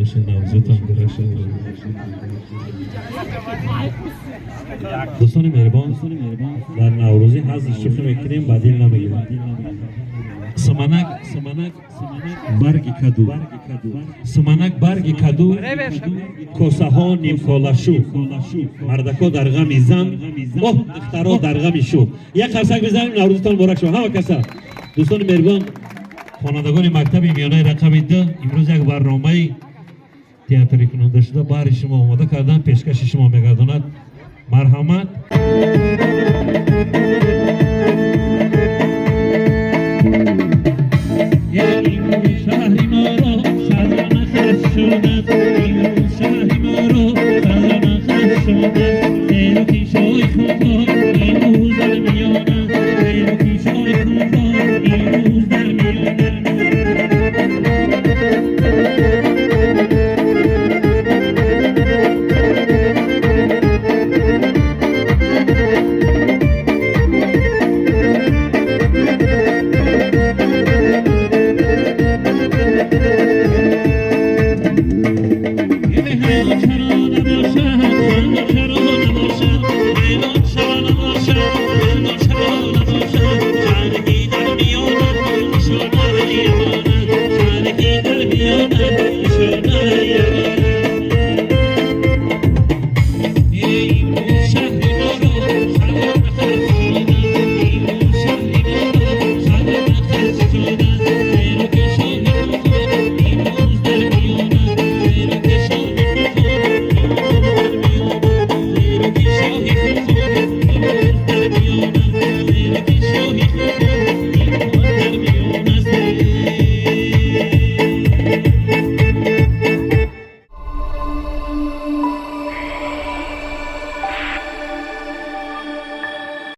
باشه نوزتان درشه. دوستان مهربان در نوروزی حظ شوخی میکنیم بدیل نمیگیریم. سمنک برگ کدو، سمنک برگ کدو، کوسه ها نیم کالشو، مردکا در غم زن، اوه دخترها در غم شو. یک قرصک بزنیم نوروزتان مبارک شو همه کسا. دوستان مهربان خوانندگان مکتب میانه رقم 2 امروز یک برنامه تئاتری کننده شده برای شما آماده کردن، پیشکش شما میگرداند. مرحمت. شهری ما رو شهران خرس شدند، این شهری ما رو شهران خرس شدند. خیلی کیشای خوبان این روز در میانند، خیلی کیشای خوبان این روز در میانند. Yeah.